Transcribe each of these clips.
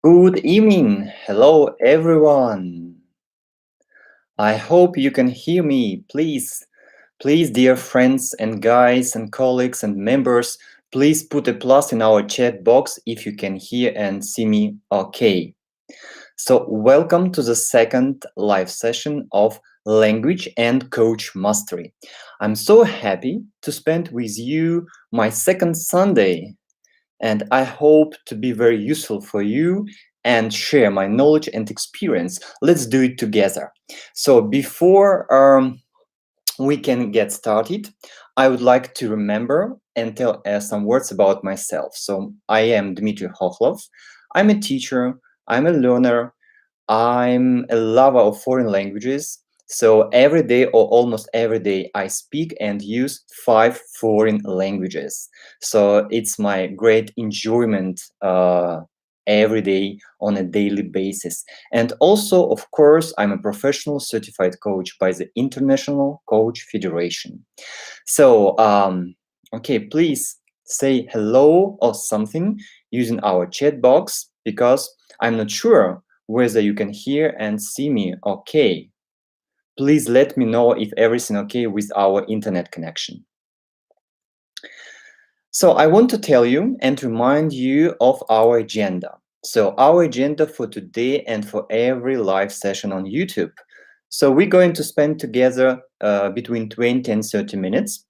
Good evening. Hello, everyone. I hope you can hear me. Please, dear friends and guys and colleagues and members, please put a plus in our chat box if you can hear and see me okay. So, welcome to the second live session of Language and Coach Mastery. I'm so happy to spend with you my second Sunday, and I hope to be very useful for you and share my knowledge and experience. Let's do it together. So before we can get started, I would like to remember and tell some words about myself. So I am Dmitry Hokhlov. I'm a teacher, I'm a learner, I'm a lover of foreign languages. So every day or almost every day, I speak and use 5 foreign languages. So it's my great enjoyment every day on a daily basis. And also, of course, I'm a professional certified coach by the International Coach Federation. So, okay, please say hello or something using our chat box because I'm not sure whether you can hear and see me okay. Please let me know if everything okay with our internet connection. So I want to tell you and remind you of our agenda. So our agenda for today and for every live session on YouTube. So we're going to spend together between 20 and 30 minutes.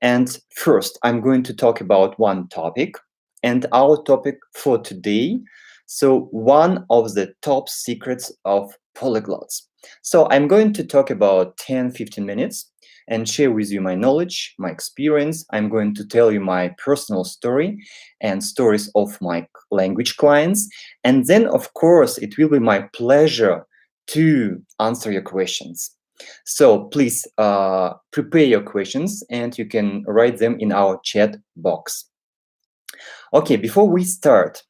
And first, I'm going to talk about one topic. And our topic for today, so one of the top secrets of polyglots. So I'm going to talk about 10-15 minutes and share with you my knowledge, my experience. I'm going to tell you my personal story and stories of my language clients. And then, of course, it will be my pleasure to answer your questions. So please prepare your questions and you can write them in our chat box. Okay, before we start,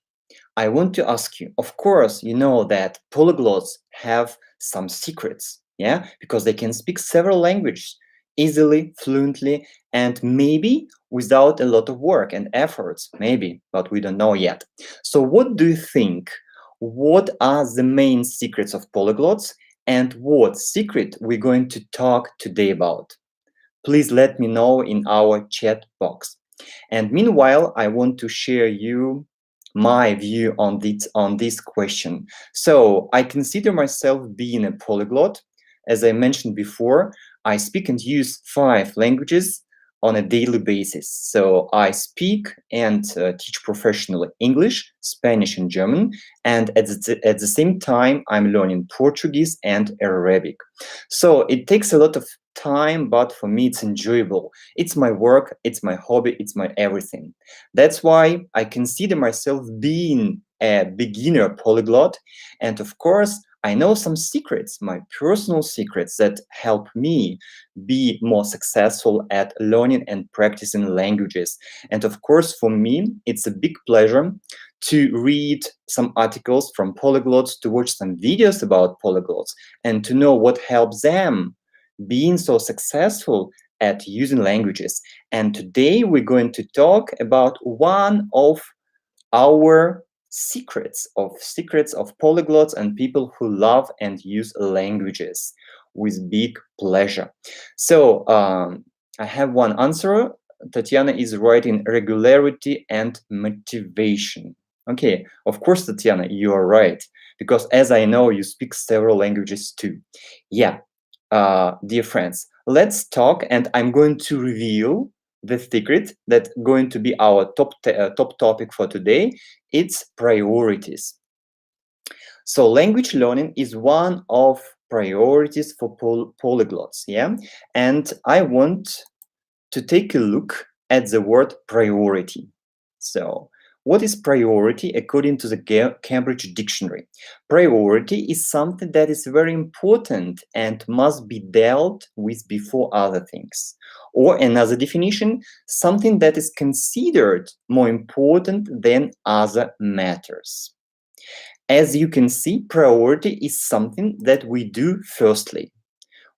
I want to ask you, of course, you know that polyglots have some secrets, yeah, because they can speak several languages easily, fluently, and maybe without a lot of work and efforts, maybe, but we don't know yet. So what do you think? What are the main secrets of polyglots and what secret we're going to talk today about? Please let me know in our chat box. And meanwhile, I want to share you my view on this question. So I consider myself being a polyglot. As I mentioned before, I speak and use 5 languages on a daily basis. So I speak and teach professionally English, Spanish, and German. And at the same time, I'm learning Portuguese and Arabic. So it takes a lot of time, but for me, it's enjoyable. It's my work, it's my hobby, it's my everything. That's why I consider myself being a beginner polyglot. And of course, I know some secrets, my personal secrets that help me be more successful at learning and practicing languages. And of course, for me, it's a big pleasure to read some articles from polyglots, to watch some videos about polyglots, and to know what helps them being so successful at using languages. And today we're going to talk about one of our secrets of polyglots and people who love and use languages with big pleasure. So I have one answer. Tatiana is writing regularity and motivation. Okay, of course, Tatiana, you are right, because as I know, you speak several languages too. Yeah, dear friends, let's talk, and I'm going to reveal the secret that's going to be our top topic for today. It's priorities. So language learning is one of priorities for polyglots, yeah? And I want to take a look at the word priority. So what is priority according to the Cambridge Dictionary? Priority is something that is very important and must be dealt with before other things. Or another definition, something that is considered more important than other matters. As you can see, priority is something that we do firstly.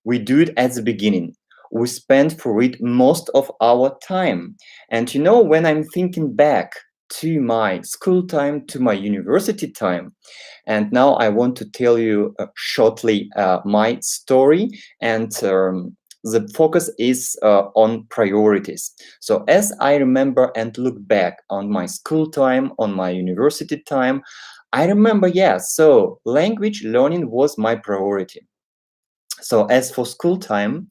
We do it at the beginning. We spend for it most of our time. And you know, when I'm thinking back to my school time, to my university time. And now I want to tell you shortly my story, and the focus is on priorities. So as I remember and look back on my school time, on my university time, I remember, yes, so language learning was my priority. So as for school time,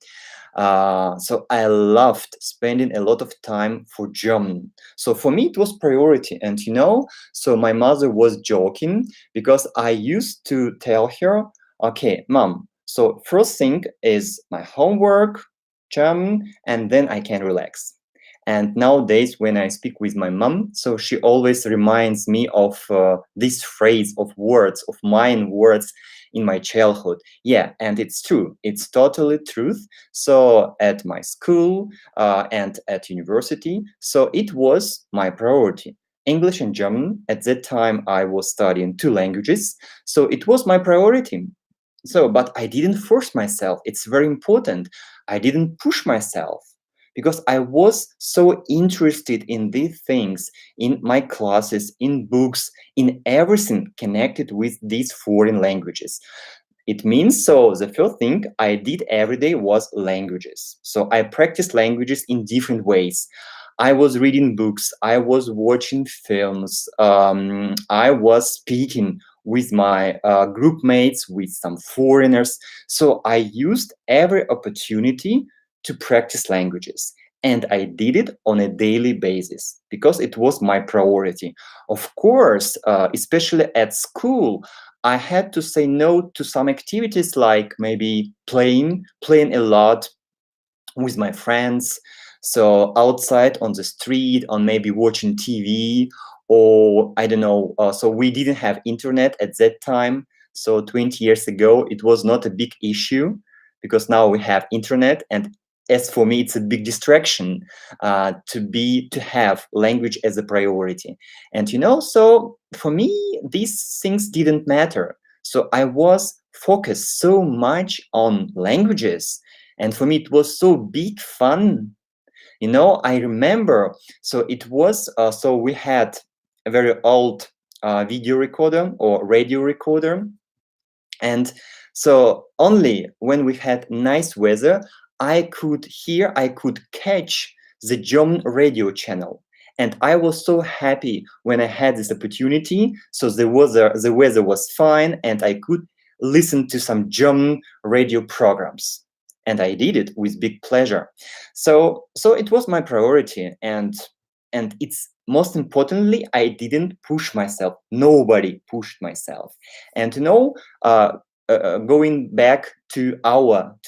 so I loved spending a lot of time for German. So for me, it was priority. And so my mother was joking because I used to tell her, okay, mom, so first thing is my homework, German, and then I can relax. And nowadays, when I speak with my mom, so she always reminds me of this phrase of words, of mine words in my childhood. Yeah, and it's true. It's totally truth. So at my school and at university, so it was my priority. English and German. At that time, I was studying two languages, so it was my priority. So, but I didn't force myself. It's very important. I didn't push myself because I was so interested in these things, in my classes, in books, in everything connected with these foreign languages. It means, so the first thing I did every day was languages. So I practiced languages in different ways. I was reading books, I was watching films, I was speaking with my group mates, with some foreigners. So I used every opportunity to practice languages. And I did it on a daily basis because it was my priority. Of course, especially at school, I had to say no to some activities like maybe playing a lot with my friends. So outside on the street, or maybe watching TV, or I don't know. So we didn't have internet at that time. So 20 years ago, it was not a big issue because now we have internet. And as for me, it's a big distraction to have language as a priority. And so for me, these things didn't matter. So I was focused so much on languages, and for me, it was so big fun. I remember, so it was, so we had a very old video recorder or radio recorder. And so only when we had nice weather, I could catch the German radio channel. And I was so happy when I had this opportunity. So the weather was fine, and I could listen to some German radio programs. And I did it with big pleasure. So it was my priority, and it's most importantly, I didn't push myself. Nobody pushed myself. And uh, going back to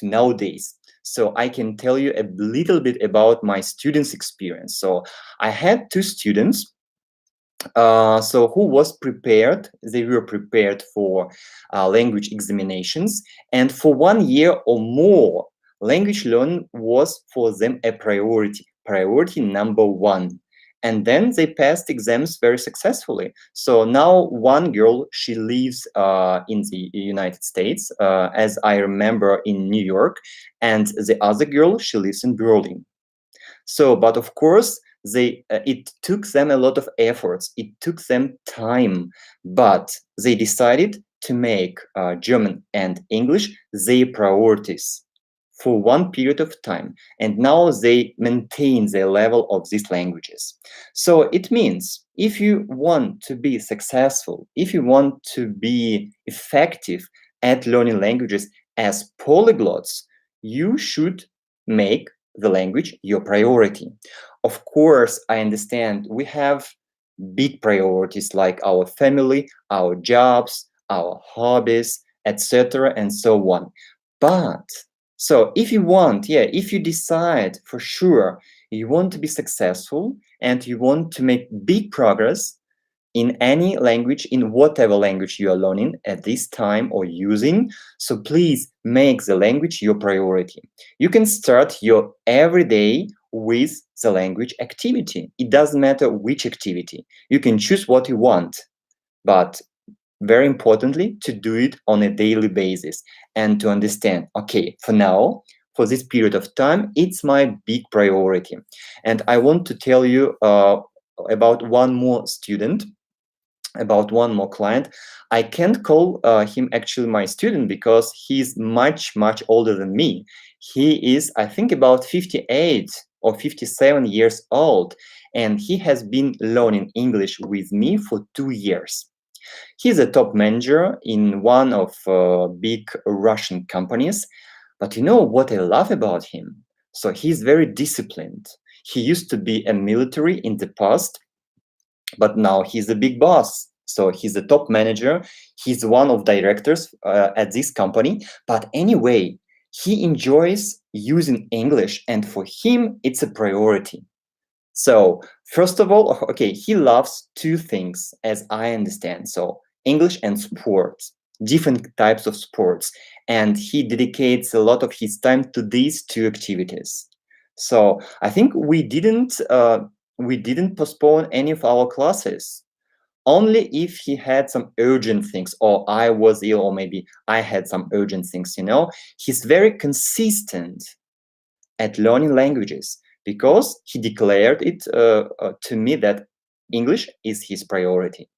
nowadays, so I can tell you a little bit about my students' experience. So I had two students so who was prepared. They were prepared for language examinations, and for 1 year or more, language learning was for them a priority number one. And then they passed exams very successfully. So now one girl, she lives in the United States, as I remember, in New York, and the other girl, she lives in Berlin. So, but of course, it took them a lot of efforts. It took them time, but they decided to make German and English their priorities for one period of time, and now they maintain the level of these languages. So it means if you want to be successful, if you want to be effective at learning languages as polyglots, you should make the language your priority. Of course, I understand we have big priorities like our family, our jobs, our hobbies, etc., and so on. But so if you want, if you decide for sure you want to be successful and you want to make big progress in any language, in whatever language you are learning at this time or using, so please make the language your priority. You can start your everyday with the language activity. It doesn't matter which activity. You can choose what you want, but very importantly, to do it on a daily basis and to understand, okay, for now, for this period of time, it's my big priority. And I want to tell you about one more student, about one more client. I can't call him actually my student because he's much, much older than me. He is, I think, about 58 or 57 years old, and he has been learning English with me for 2 years. He's a top manager in one of big Russian companies. But you know what I love about him? So he's very disciplined. He used to be a military in the past, but now he's a big boss. So he's a top manager. He's one of directors at this company. But anyway, he enjoys using English, and for him, it's a priority. So first of all, okay, he loves two things, as I understand. So English and sports, different types of sports, and he dedicates a lot of his time to these two activities. So I think we didn't postpone any of our classes. Only if he had some urgent things, or I was ill, or maybe I had some urgent things, you know. He's very consistent at learning languages because he declared it to me that English is his priority.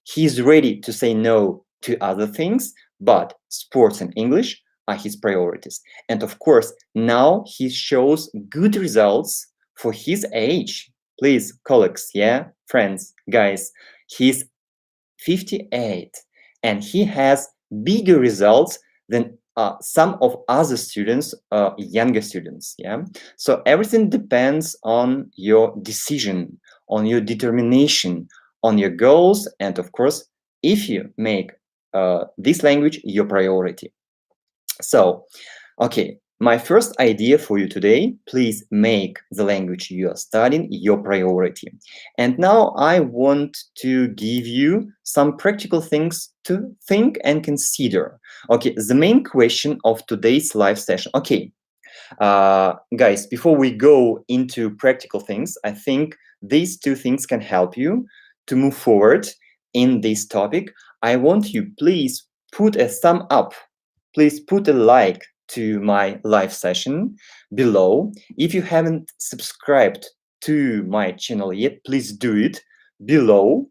He's ready to say no to other things, but sports and English are his priorities. And of course, now he shows good results for his age. Please, colleagues, yeah, friends, guys, he's 58 and he has bigger results than some of other students, younger students. Yeah. So everything depends on your decision, on your determination, on your goals, and of course, if you make this language your priority. So, okay, my first idea for you today, please make the language you are studying your priority. And now I want to give you some practical things to think and consider. Okay, the main question of today's live session. Okay, guys, before we go into practical things, I think these two things can help you to move forward in this topic. I want you, please put a thumb up. Please put a like to my live session below. If you haven't subscribed to my channel yet, please do it. Below,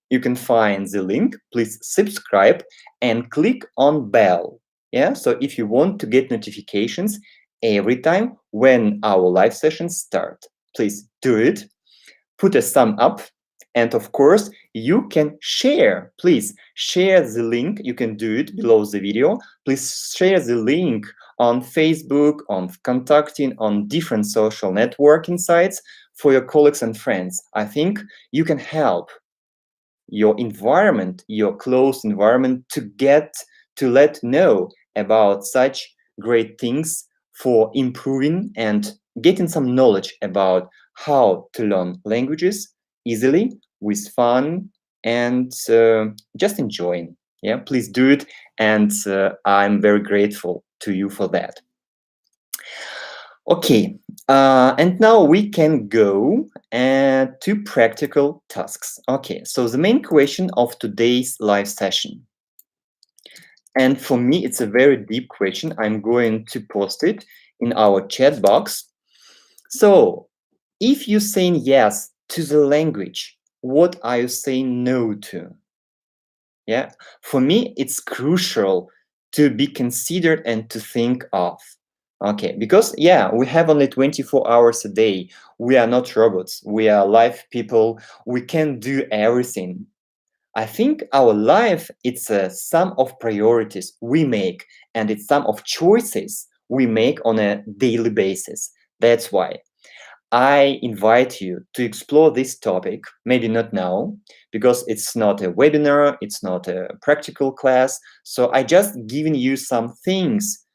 you can find the link. Please subscribe and click on bell. Yeah, so if you want to get notifications every time when our live sessions start, please do it. Put a thumb up. And of course, you can share. Please share the link. You can do it below the video. Please share the link on Facebook, on contacting, on different social networking sites for your colleagues and friends. I think you can help your environment, your close environment, to let know about such great things for improving and getting some knowledge about how to learn languages easily, with fun, and just enjoying. Yeah, please do it, and I'm very grateful to you for that. Okay, and now we can go to practical tasks. Okay, so the main question of today's live session, and for me it's a very deep question. I'm going to post it in our chat box. So if you're saying yes to the language, what are you saying no to? Yeah, for me, it's crucial to be considered and to think of. Okay, because yeah, we have only 24 hours a day. We are not robots. We are live people. We can do everything. I think our life, it's a sum of priorities we make, and it's sum of choices we make on a daily basis. That's why I invite you to explore this topic, maybe not now, because it's not a webinar, it's not a practical class. So I just given you some things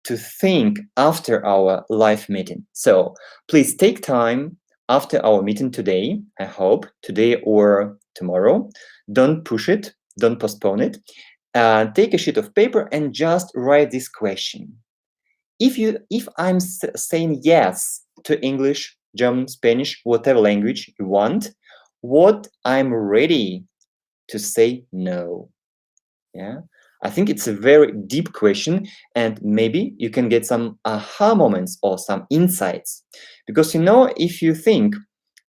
to think after our live meeting. So please take time after our meeting today, I hope, today or tomorrow. Don't push it, don't postpone it. Take a sheet of paper and just write this question. If I'm saying yes to English, German, Spanish, whatever language you want, what I'm ready to say no. Yeah, I think it's a very deep question, and maybe you can get some aha moments or some insights. Because you know, if you think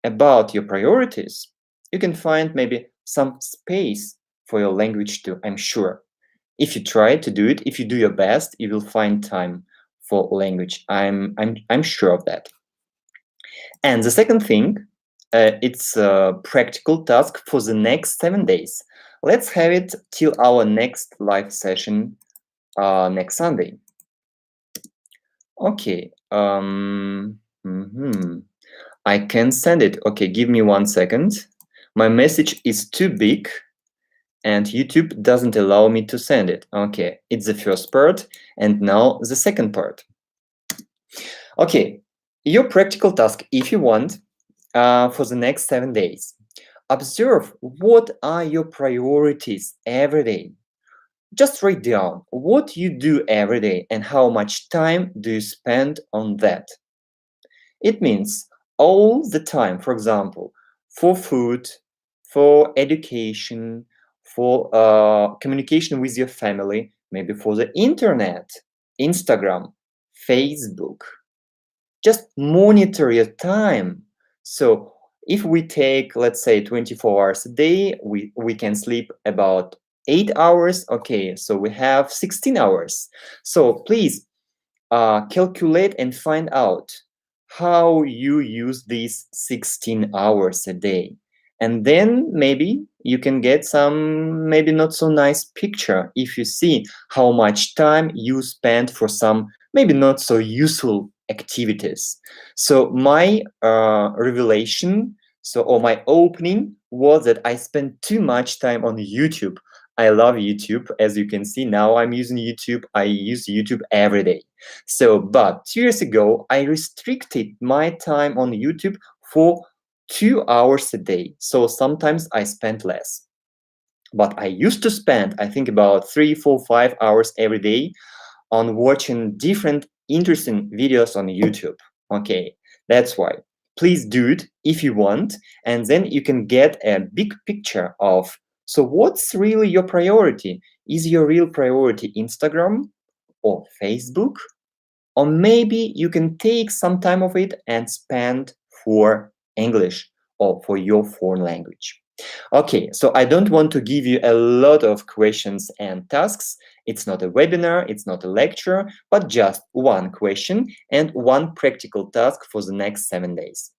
about your priorities, you can find maybe some space for your language too, I'm sure. If you try to do it, if you do your best, you will find time for language. I'm sure of that. And the second thing, it's a practical task for the next 7 days. Let's have it till our next live session next Sunday. Okay. I can send it. Okay, give me 1 second. My message is too big and YouTube doesn't allow me to send it. Okay, it's the first part and now the second part. Okay, your practical task, if you want, for the next 7 days. Observe what are your priorities every day. Just write down what you do every day and how much time do you spend on that. It means all the time, for example, for food, for education, for communication with your family, maybe for the internet, Instagram, Facebook. Just monitor your time. So if we take, let's say, 24 hours a day, we can sleep about 8 hours. Okay, so we have 16 hours. So please calculate and find out how you use these 16 hours a day. And then maybe you can get some maybe not so nice picture if you see how much time you spend for some maybe not so useful activities. So my revelation, or my opening was that I spent too much time on YouTube. I love YouTube. As you can see now, I'm using YouTube. I use YouTube every day. So, but 2 years ago, I restricted my time on YouTube for 2 hours a day. So sometimes I spent less. But I used to spend, I think, about 3, 4, 5 hours every day on watching different interesting videos on YouTube. Okay, that's why. Please do it if you want, and then you can get a big picture of, so what's really your priority? Is your real priority Instagram or Facebook? Or maybe you can take some time of it and spend for English or for your foreign language. Okay, so I don't want to give you a lot of questions and tasks. It's not a webinar, it's not a lecture, but just one question and one practical task for the next 7 days.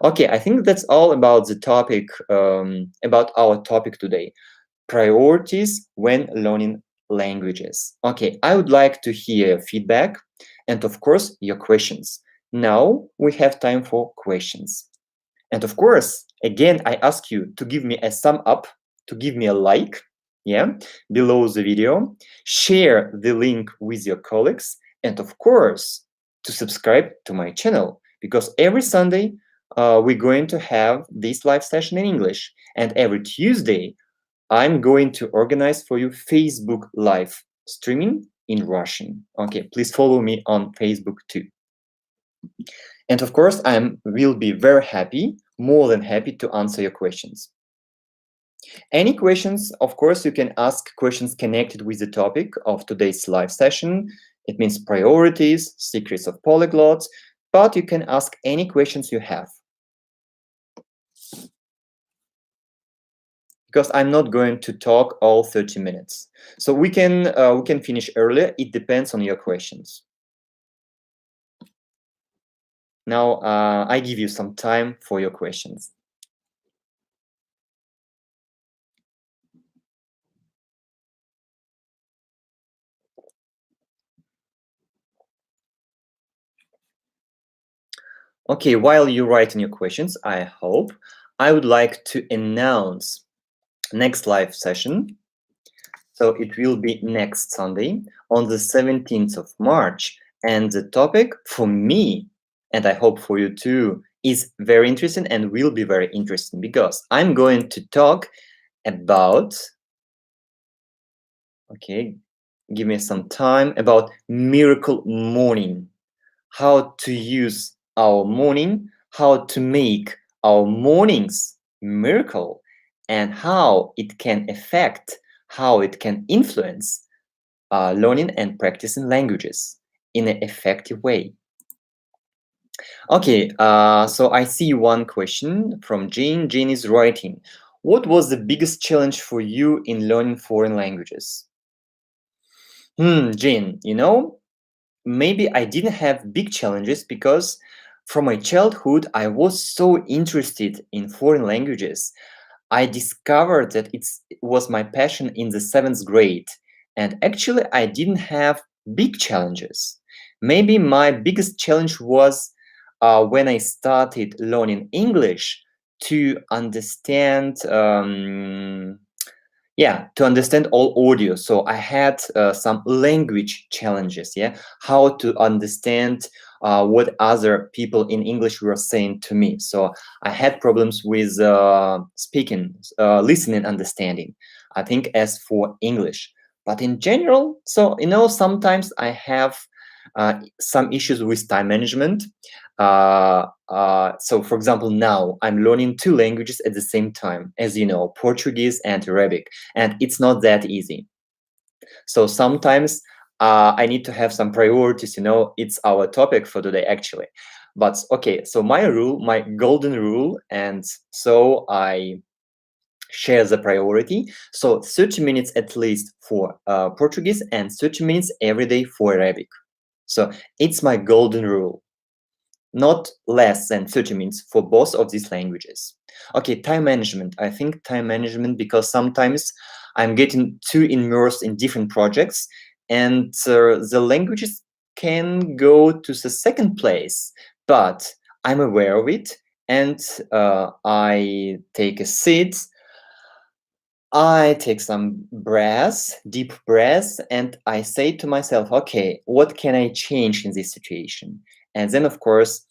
Okay, I think that's all about the topic, about our topic today. Priorities when learning languages. Okay, I would like to hear feedback and of course your questions. Now we have time for questions. And of course, again, I ask you to give me a thumb up, to give me a like, yeah, below the video, share the link with your colleagues, and of course, to subscribe to my channel, because every Sunday we're going to have this live session in English, and every Tuesday I'm going to organize for you Facebook live streaming in Russian. Okay, please follow me on Facebook too. And of course, I will be very happy, more than happy to answer your questions. Any questions, of course, you can ask questions connected with the topic of today's live session. It means priorities, secrets of polyglots, but you can ask any questions you have. Because I'm not going to talk all 30 minutes. So we can finish earlier. It depends on your questions. Now I give you some time for your questions. Okay, while you're writing your questions, I would like to announce next live session. So it will be next Sunday on the 17th of March. And the topic for me, and I hope for you too, is very interesting and will be very interesting because I'm going to talk about, okay, give me some time, about miracle morning. How to use our morning, how to make our mornings miracle, and how it can affect, how it can influence learning and practicing languages in an effective way. Okay, so I see one question from Jane. Jane is writing, what was the biggest challenge for you in learning foreign languages? Jane, maybe I didn't have big challenges because from my childhood, I was so interested in foreign languages. I discovered that it was my passion in the seventh grade, and actually, I didn't have big challenges. Maybe my biggest challenge was when I started learning English to understand. To understand all audio. So I had some language challenges. How to understand what other people in English were saying to me. So I had problems with speaking, listening, understanding. I think as for English, but in general, so sometimes I have some issues with time management. So for example, now I'm learning two languages at the same time, as you know, Portuguese and Arabic, and it's not that easy. So sometimes I need to have some priorities. It's our topic for today, actually. But okay, so my golden rule, and so I share the priority. So 30 minutes at least for Portuguese and 30 minutes every day for Arabic. So it's my golden rule, not less than 30 minutes for both of these languages. Okay, time management. I think time management because sometimes I'm getting too immersed in different projects and the languages can go to the second place, but I'm aware of it and I take a seat. I take some breaths, deep breaths, and I say to myself, okay, what can I change in this situation? And then, of course,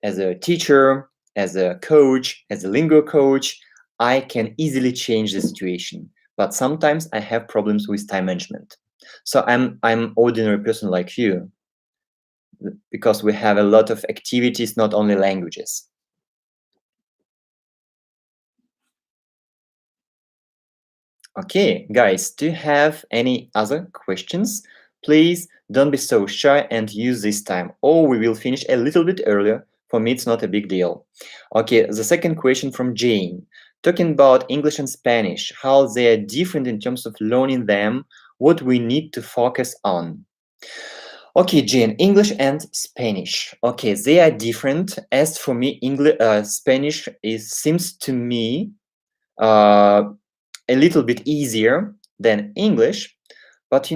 as a teacher, as a coach, as a lingo coach, I can easily change the situation. But sometimes I have problems with time management. So I'm ordinary person like you because we have a lot of activities, not only languages. Okay, guys, do you have any other questions? Please don't be so shy and use this time, or we will finish a little bit earlier. For me, it's not a big deal. Okay, the second question from Jane. Talking about English and Spanish, how they are different in terms of learning them, what we need to focus on. Okay, Jane, English and Spanish. Okay, they are different. As for me, Spanish seems to me uh, a little bit easier than English, but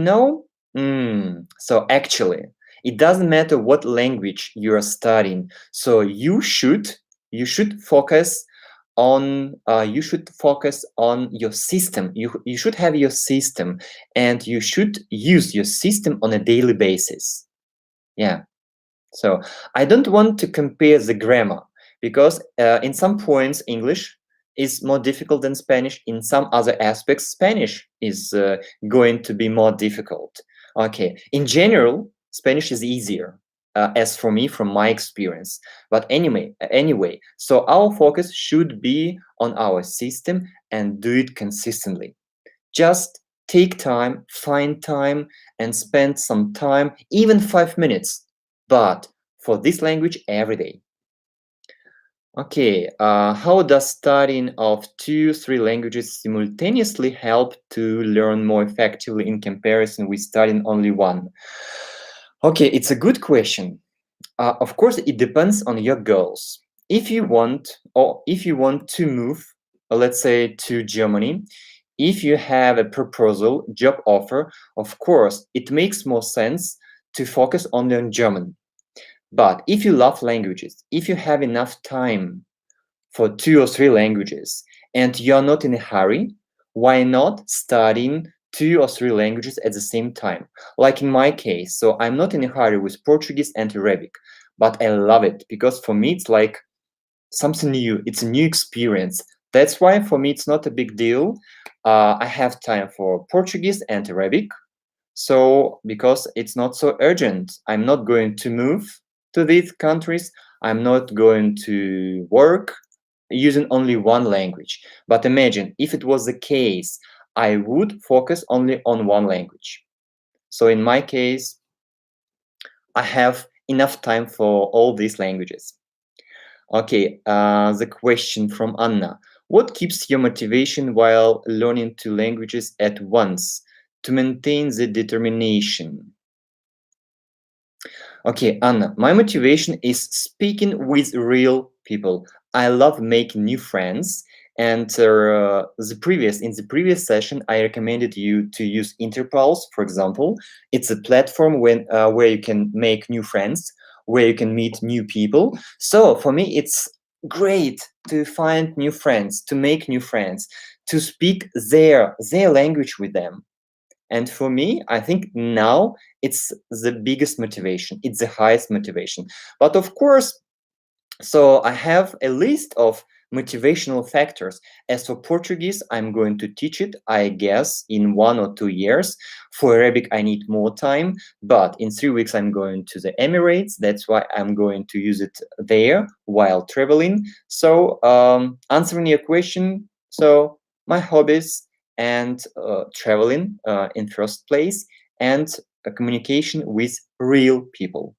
so actually, it doesn't matter what language you are studying. So you should focus on your system. You should have your system, and you should use your system on a daily basis. Yeah. So I don't want to compare the grammar because in some points English is more difficult than Spanish. In some other aspects, Spanish is going to be more difficult. Okay, in general, Spanish is easier, as for me, from my experience. But anyway, so our focus should be on our system and do it consistently. Just take time, find time, and spend some time, even 5 minutes, but for this language every day. Okay, how does studying of 2-3 languages simultaneously help to learn more effectively in comparison with studying only one? Okay, it's a good question. Of course, it depends on your goals. If you want to move, let's say, to Germany, if you have a proposal, job offer, of course, it makes more sense to focus only on German. But if you love languages, if you have enough time for 2 or 3 languages and you're not in a hurry, why not studying 2 or 3 languages at the same time? Like in my case, so I'm not in a hurry with Portuguese and Arabic, but I love it because for me it's like something new. It's a new experience. That's why for me it's not a big deal. I have time for Portuguese and Arabic. So because it's not so urgent, I'm not going to move to these countries. I'm not going to work using only one language. But imagine if it was the case, I would focus only on one language. So in my case, I have enough time for all these languages. Okay, the question from Anna. What keeps your motivation while learning 2 languages at once to maintain the determination? Okay, Anna, my motivation is speaking with real people. I love making new friends. And in the previous session, I recommended you to use Interpulse, for example. It's a platform where you can make new friends, where you can meet new people. So for me, it's great to find new friends, to make new friends, to speak their language with them. And for me, I think now it's the biggest motivation. It's the highest motivation. But of course, so I have a list of motivational factors. As for Portuguese, I'm going to teach it, I guess, in 1 or 2 years. For Arabic, I need more time. But in 3 weeks, I'm going to the Emirates. That's why I'm going to use it there while traveling. So answering your question, so my hobbies and traveling in first place, and communication with real people.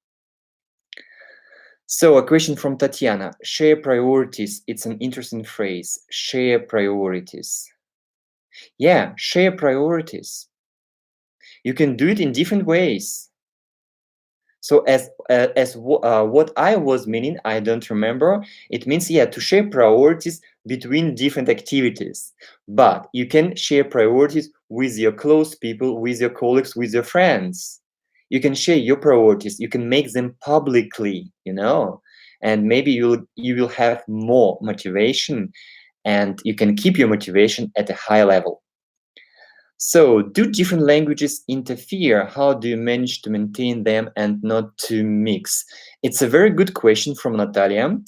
So a question from Tatiana. Share priorities. It's an interesting phrase. Share priorities. Yeah, share priorities. You can do it in different ways. So as what I was meaning, I don't remember. It means, yeah, to share priorities between different activities. But you can share priorities with your close people, with your colleagues, with your friends. You can share your priorities. You can make them publicly, and maybe you will have more motivation, and you can keep your motivation at a high level. So, do different languages interfere? How do you manage to maintain them and not to mix? It's a very good question from Natalia.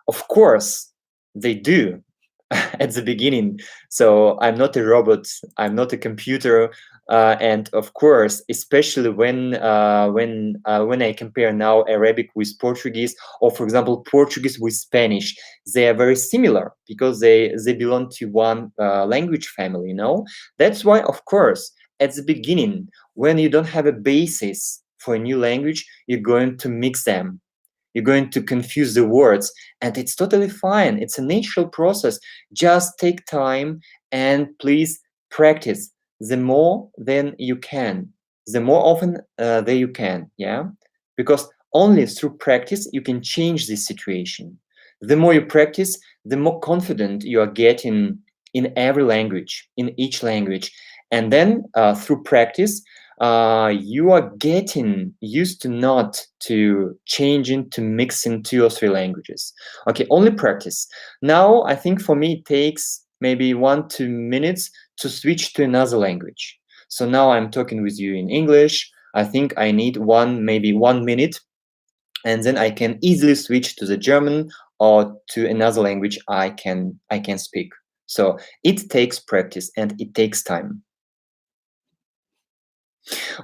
Of course, they do at the beginning. So I'm not a robot. I'm not a computer. And of course, especially when I compare now Arabic with Portuguese, or for example, Portuguese with Spanish, they are very similar because they belong to one language family. That's why, of course, at the beginning, when you don't have a basis for a new language, you're going to mix them. You're going to confuse the words, and it's totally fine. It's a natural process. Just take time and please practice. The more then you can, the more often that you can, yeah? Because only through practice you can change this situation. The more you practice, the more confident you are getting in every language, in each language. And then through practice, you are getting used to not to changing, to mixing 2 or 3 languages. Okay, only practice. Now, I think for me, it takes maybe 1-2 minutes to switch to another language. So now I'm talking with you in English. I think I need maybe 1 minute, and then I can easily switch to the German or to another language I can speak. So it takes practice and it takes time.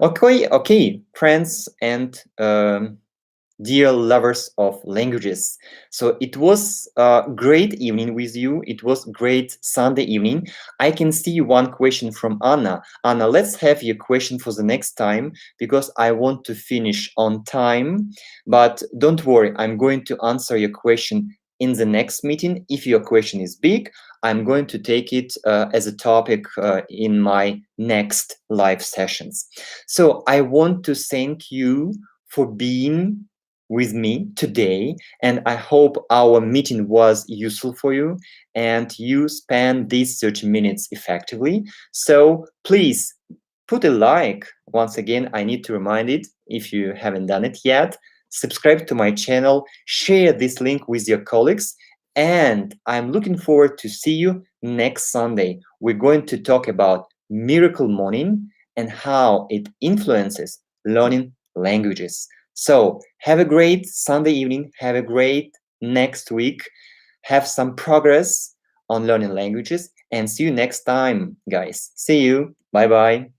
Okay, friends and dear lovers of languages. So it was a great evening with you. It was great Sunday evening. I can see one question from Anna. Anna, let's have your question for the next time because I want to finish on time. But don't worry, I'm going to answer your question in the next meeting. If your question is big, I'm going to take it as a topic in my next live sessions. So I want to thank you for being with me today, and I hope our meeting was useful for you and you spent these 30 minutes effectively. So please put a like. Once again, I need to remind it if you haven't done it yet. Subscribe to my channel, share this link with your colleagues, and I'm looking forward to see you next Sunday. We're going to talk about Miracle Morning and how it influences learning languages. So have a great Sunday evening. Have a great next week. Have some progress on learning languages, and see you next time, guys. See you. Bye-bye.